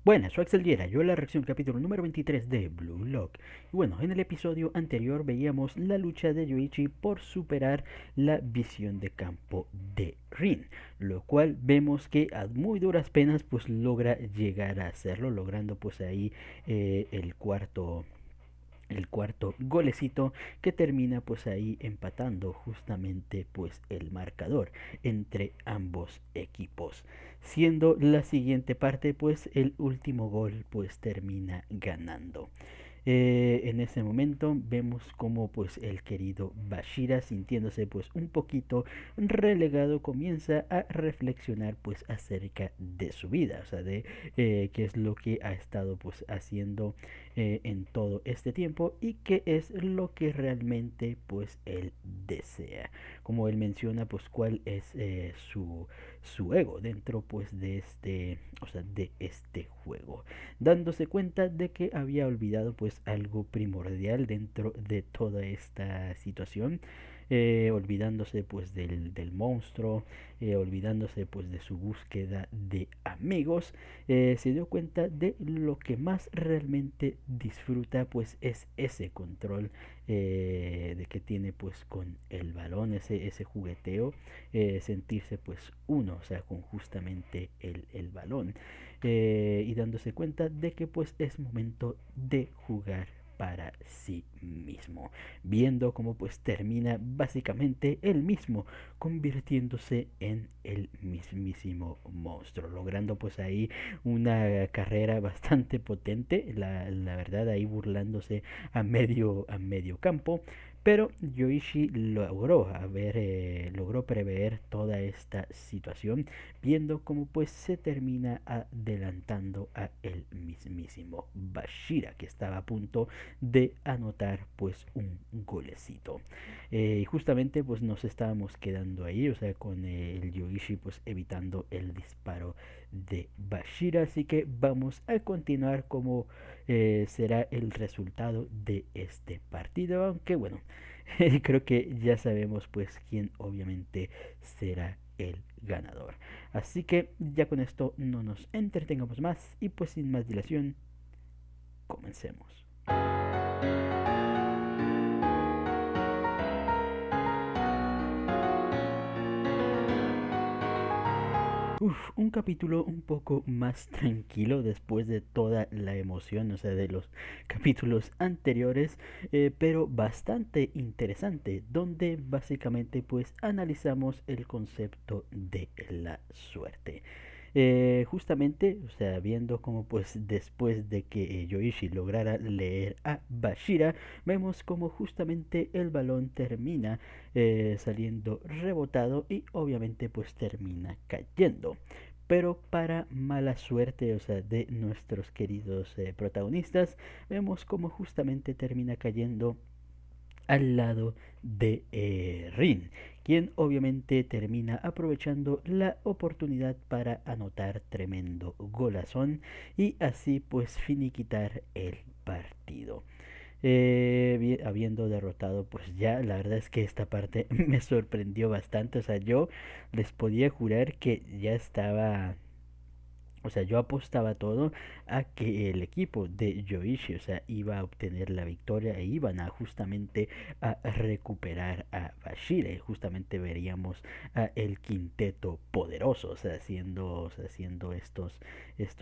Buenas, soy Axel Viera, yo la reacción capítulo número 23 de Blue Lock. Y bueno, en el episodio anterior veíamos la lucha de Yoichi por superar la visión de campo de Rin, lo cual vemos que a muy duras penas pues logra llegar a hacerlo, logrando pues ahí el cuarto golecito que termina pues ahí empatando justamente pues el marcador entre ambos equipos, siendo la siguiente parte pues el último gol pues termina ganando. En ese momento vemos como pues el querido Bashira, sintiéndose pues un poquito relegado, comienza a reflexionar pues acerca de su vida, o sea, de qué es lo que ha estado pues haciendo en todo este tiempo y qué es lo que realmente pues él desea. Como él menciona pues cuál es su ego dentro pues de este juego, dándose cuenta de que había olvidado pues algo primordial dentro de toda esta situación, olvidándose pues del monstruo, olvidándose pues de su búsqueda de amigos. Se dio cuenta de lo que más realmente disfruta pues es ese control de que tiene pues con el balón, ese jugueteo, sentirse pues uno, o sea, con justamente el balón, y dándose cuenta de que pues es momento de jugar para sí mismo, viendo cómo pues termina básicamente él mismo convirtiéndose en el mismísimo monstruo, logrando pues ahí una carrera bastante potente, la verdad, ahí burlándose a medio campo. Pero Yoichi logró prever toda esta situación, viendo cómo pues se termina adelantando a el mismísimo Bashira, que estaba a punto de anotar pues un golecito. Y justamente pues nos estábamos quedando ahí, o sea, con el Yoichi pues evitando el disparo de Bashira, así que vamos a continuar como será el resultado de este partido, aunque bueno, creo que ya sabemos pues quién obviamente será el ganador. Así que ya con esto no nos entretengamos más y pues sin más dilación, comencemos. Un capítulo un poco más tranquilo después de toda la emoción, o sea, de los capítulos anteriores, pero bastante interesante, donde básicamente pues analizamos el concepto de la suerte. Justamente, o sea, viendo como pues después de que Yoichi lograra leer a Bashira, vemos como justamente el balón termina saliendo rebotado y obviamente pues termina cayendo. Pero para mala suerte, o sea, de nuestros queridos protagonistas, vemos como justamente termina cayendo al lado de Rin, quien obviamente termina aprovechando la oportunidad para anotar tremendo golazón y así pues finiquitar el partido. Habiendo derrotado pues ya, la verdad es que esta parte me sorprendió bastante, o sea, yo les podía jurar que ya estaba, o sea, yo apostaba todo a que el equipo de Yoichi, o sea, iba a obtener la victoria e iban a justamente a recuperar a Bashir. Justamente veríamos a el quinteto poderoso, o sea, siendo estos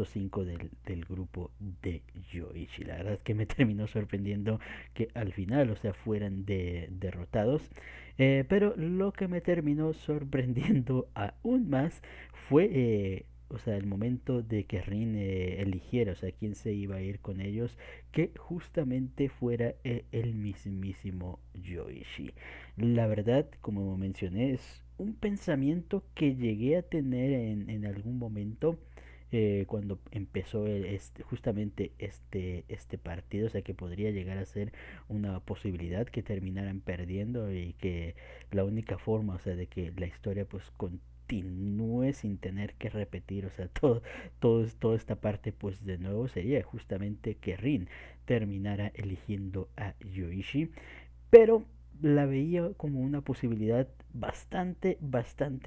cinco del grupo de Yoichi. La verdad es que me terminó sorprendiendo que al final, o sea, fueran derrotados. Pero lo que me terminó sorprendiendo aún más fue o sea, el momento de que Rin eligiera, o sea, quién se iba a ir con ellos, que justamente fuera el mismísimo Yoichi. La verdad, como mencioné, es un pensamiento que llegué a tener en algún momento, cuando empezó justamente este partido, o sea, que podría llegar a ser una posibilidad que terminaran perdiendo y que la única forma, o sea, de que la historia pues continúe sin tener que repetir, o sea, toda esta parte pues de nuevo sería justamente que Rin terminara eligiendo a Yoichi, pero la veía como una posibilidad bastante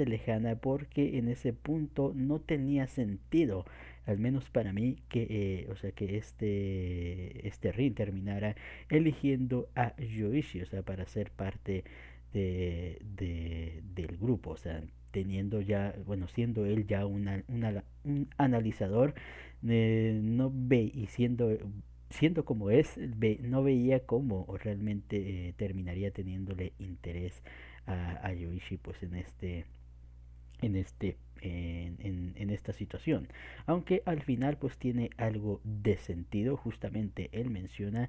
lejana porque en ese punto no tenía sentido al menos para mí, que, o sea, que este ring terminara eligiendo a Yoichi, o sea, para ser parte del grupo, o sea, teniendo ya, bueno, siendo él ya un analizador, no ve y siendo como es, no veía cómo realmente terminaría teniéndole interés a Yoichi pues en esta situación, aunque al final pues tiene algo de sentido. Justamente él menciona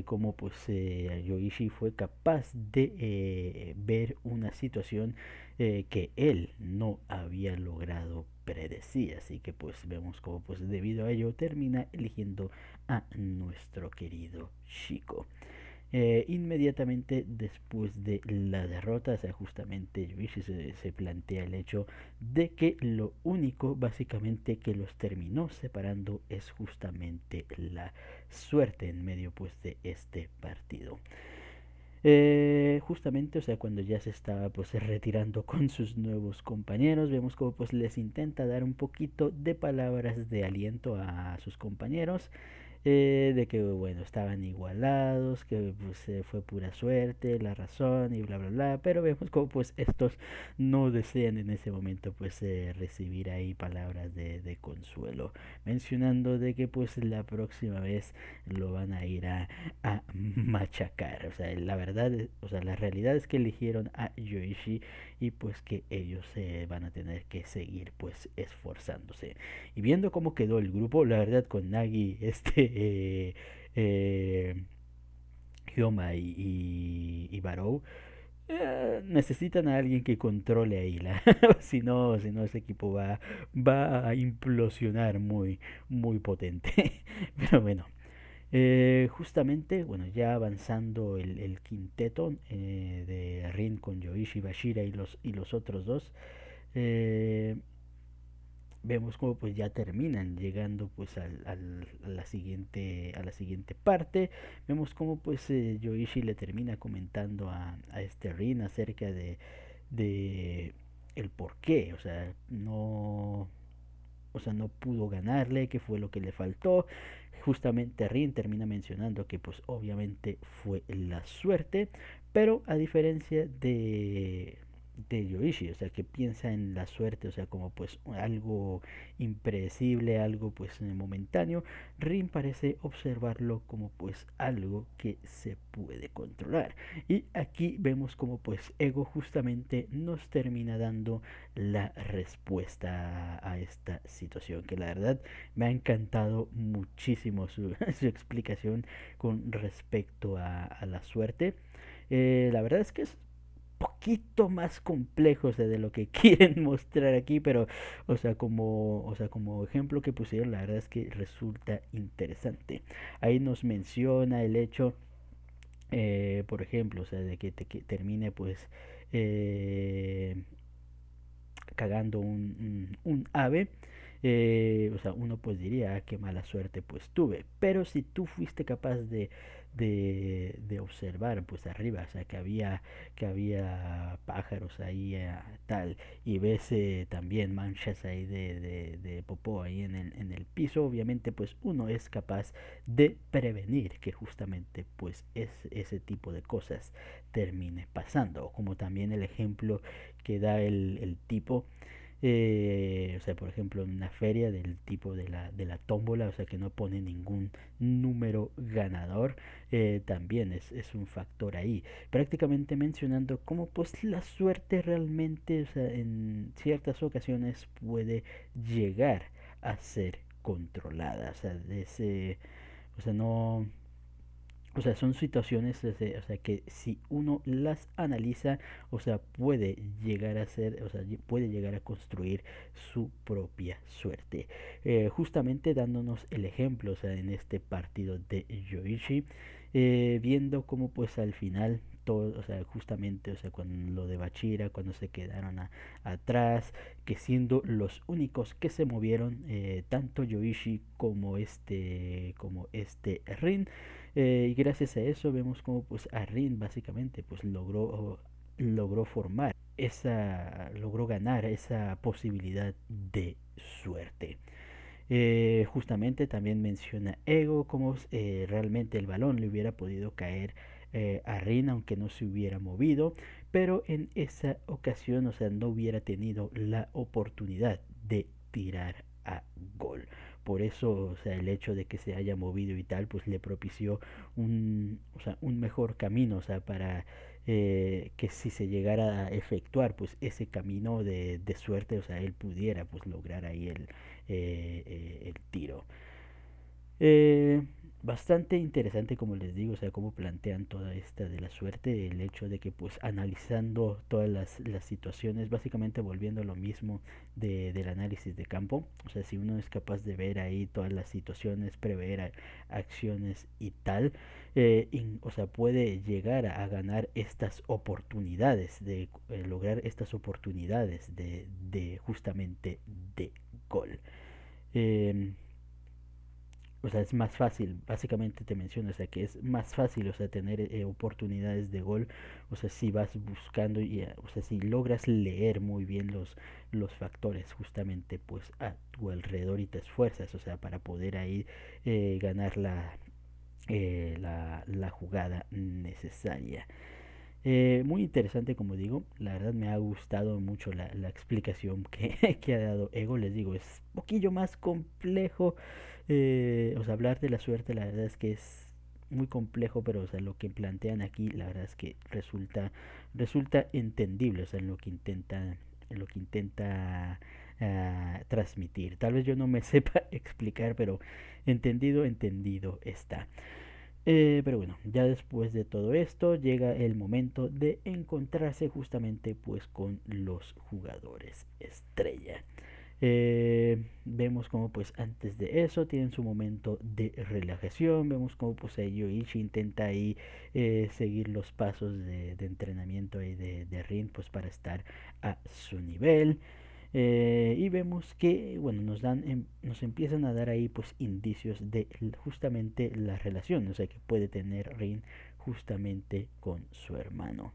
cómo pues Yoichi fue capaz de ver una situación que él no había logrado predecir, así que pues vemos como pues debido a ello termina eligiendo a nuestro querido Chico. Inmediatamente después de la derrota, o sea, justamente Yoichi se plantea el hecho de que lo único básicamente que los terminó separando es justamente la suerte en medio pues de este partido. Justamente, o sea, cuando ya se estaba pues retirando con sus nuevos compañeros, vemos como pues les intenta dar un poquito de palabras de aliento a sus compañeros, de que bueno, estaban igualados, que pues fue pura suerte, la razón y bla bla bla, pero vemos como pues estos no desean en ese momento pues recibir ahí palabras de consuelo, mencionando de que pues la próxima vez lo van a ir a machacar, o sea, la verdad, o sea, la realidad es que eligieron a Yoichi y pues que ellos van a tener que seguir pues esforzándose. Y viendo cómo quedó el grupo, la verdad con Nagi, eh, Hyoma y Barou, necesitan a alguien que controle a Hila. Si no ese equipo va a implosionar muy potente. Pero bueno, justamente, bueno, ya avanzando el quinteto de Rin con Yoichi, Bashira y los otros dos, eh, vemos como pues ya terminan llegando pues a la siguiente parte. Vemos como pues Yoichi le termina comentando a este Rin acerca de el por qué, o sea, no pudo ganarle, qué fue lo que le faltó. Justamente Rin termina mencionando que pues obviamente fue la suerte, pero a diferencia de Yoichi, o sea, que piensa en la suerte, o sea, como pues algo impredecible, algo pues momentáneo, Rin parece observarlo como pues algo que se puede controlar. Y aquí vemos como pues Ego justamente nos termina dando la respuesta a esta situación, que la verdad me ha encantado muchísimo su explicación con respecto a la suerte. La verdad es que es poquito más complejo, o sea, de lo que quieren mostrar aquí, pero o sea, como ejemplo que pusieron, la verdad es que resulta interesante. Ahí nos menciona el hecho, por ejemplo, o sea, de que termine pues eh, cagando un ave. O sea, uno pues diría, qué mala suerte pues tuve. Pero si tú fuiste capaz de observar pues arriba, o sea, que había pájaros ahí tal, y ves también manchas ahí de popó ahí en el piso, obviamente pues uno es capaz de prevenir que justamente pues ese tipo de cosas termine pasando. Como también el ejemplo que da el tipo, o sea, por ejemplo, en una feria del tipo de la tómbola, o sea, que no pone ningún número ganador, también es un factor ahí. Prácticamente mencionando cómo pues la suerte realmente, o sea, en ciertas ocasiones puede llegar a ser controlada, o sea, no, o sea, son situaciones, o sea, que si uno las analiza, o sea, puede llegar a ser, o sea, puede llegar a construir su propia suerte. Justamente dándonos el ejemplo, o sea, en este partido de Yoichi, viendo cómo pues al final todo, o sea, justamente, o sea, con lo de Bachira, cuando se quedaron atrás, que siendo los únicos que se movieron, tanto Yoichi como este Rin, y gracias a eso vemos como pues Arrin básicamente pues logró logró ganar esa posibilidad de suerte. Justamente también menciona Ego, como realmente el balón le hubiera podido caer a Rin aunque no se hubiera movido, pero en esa ocasión, o sea, no hubiera tenido la oportunidad de tirar a gol. Por eso, o sea, el hecho de que se haya movido y tal, pues le propició o sea, un mejor camino, o sea, para que si se llegara a efectuar, pues ese camino de suerte, o sea, él pudiera, pues lograr ahí el tiro. Eh, Bastante interesante, como les digo, o sea, cómo plantean toda esta de la suerte, el hecho de que pues analizando todas las situaciones, básicamente volviendo a lo mismo del análisis de campo, o sea, si uno es capaz de ver ahí todas las situaciones, prever acciones y tal, o sea, puede llegar a ganar estas oportunidades, de lograr estas oportunidades de justamente de gol. Eh, o sea, es más fácil, básicamente te menciono, o sea, que es más fácil, o sea, tener oportunidades de gol, o sea, si vas buscando y, o sea, si logras leer muy bien los factores justamente, pues, a tu alrededor y te esfuerzas, o sea, para poder ahí ganar la jugada necesaria. Muy interesante, como digo, la verdad me ha gustado mucho la explicación que ha dado Ego, les digo, es un poquillo más complejo, o sea, hablar de la suerte la verdad es que es muy complejo, pero o sea, lo que plantean aquí la verdad es que resulta entendible, o sea, en lo que intenta transmitir. Tal vez yo no me sepa explicar, pero entendido está. Pero bueno, ya después de todo esto llega el momento de encontrarse justamente pues con los jugadores estrella. Vemos como pues antes de eso tienen su momento de relajación, vemos como pues Yoichi intenta ahí seguir los pasos de entrenamiento ahí de Rin pues para estar a su nivel. Y vemos que bueno nos empiezan a dar ahí pues indicios de justamente la relación, o sea, que puede tener Rin justamente con su hermano.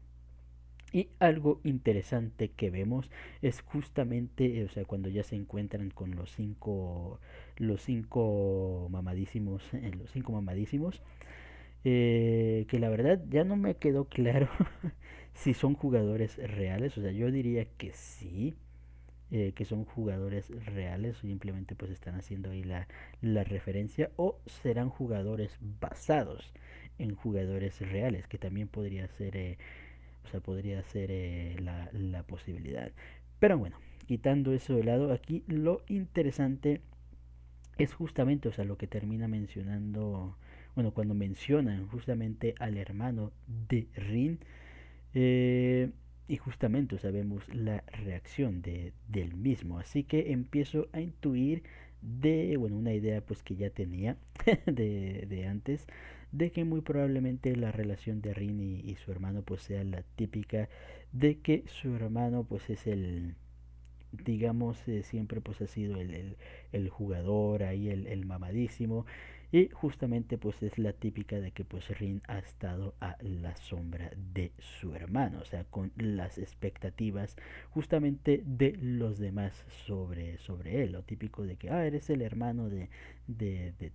Y algo interesante que vemos es justamente, o sea, cuando ya se encuentran con los cinco mamadísimos, que la verdad ya no me quedó claro si son jugadores reales, o sea, yo diría que sí, que son jugadores reales o simplemente pues están haciendo ahí la referencia, o serán jugadores basados en jugadores reales, que también podría ser, o sea, podría ser la posibilidad. Pero bueno, quitando eso de lado, aquí lo interesante es justamente, o sea, lo que termina mencionando, bueno, cuando mencionan justamente al hermano de Rin, eh, y justamente, o sea, vemos la reacción del mismo. Así que empiezo a intuir bueno, una idea pues que ya tenía de antes, de que muy probablemente la relación de Rin y su hermano pues sea la típica de que su hermano pues es digamos, siempre pues ha sido el jugador ahí, el mamadísimo, y justamente pues es la típica de que pues Rin ha estado a la sombra de su hermano, o sea, con las expectativas justamente de los demás sobre él, lo típico de que, eres el hermano de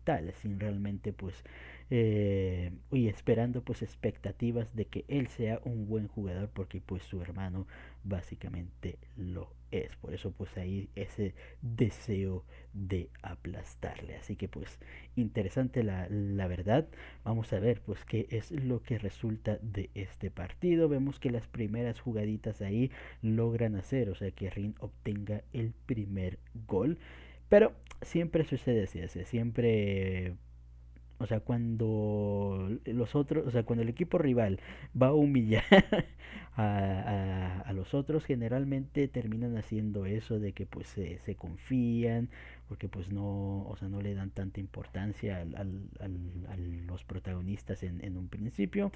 tal, sin realmente pues, y esperando pues expectativas de que él sea un buen jugador porque pues su hermano básicamente lo es. Por eso pues ahí ese deseo de aplastarle. Así que pues interesante la verdad. Vamos a ver pues qué es lo que resulta de este partido. Vemos que las primeras jugaditas ahí logran hacer, o sea que Rin obtenga el primer gol. Pero siempre sucede así, siempre, o sea, cuando los otros, o sea, cuando el equipo rival va a humillar a los otros, generalmente terminan haciendo eso de que pues se confían, porque pues no, o sea, no le dan tanta importancia a los protagonistas en un principio.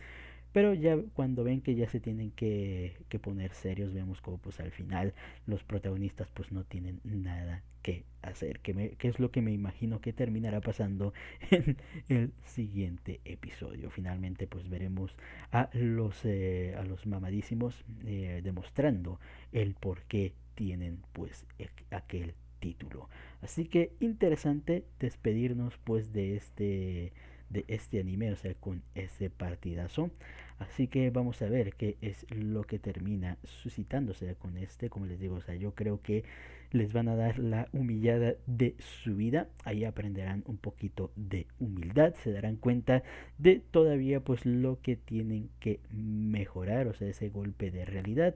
Pero ya cuando ven que ya se tienen que poner serios, vemos como pues al final los protagonistas pues no tienen nada que hacer. Que es lo que me imagino que terminará pasando en el siguiente episodio. Finalmente pues veremos a los mamadísimos demostrando el por qué tienen pues aquel título. Así que interesante despedirnos pues de este anime, o sea, con este partidazo. Así que vamos a ver qué es lo que termina suscitándose con este, como les digo, o sea, yo creo que les van a dar la humillada de su vida. Ahí aprenderán un poquito de humildad, se darán cuenta de todavía pues lo que tienen que mejorar, o sea, ese golpe de realidad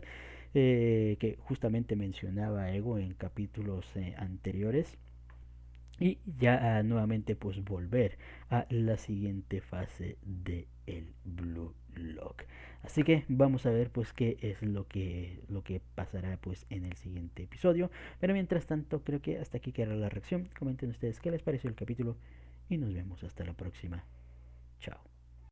que justamente mencionaba Ego en capítulos anteriores y ya nuevamente pues volver a la siguiente fase de el Blue Lock. Así que vamos a ver pues qué es lo que pasará pues en el siguiente episodio. Pero mientras tanto creo que hasta aquí queda la reacción. Comenten ustedes qué les pareció el capítulo y nos vemos hasta la próxima. Chao.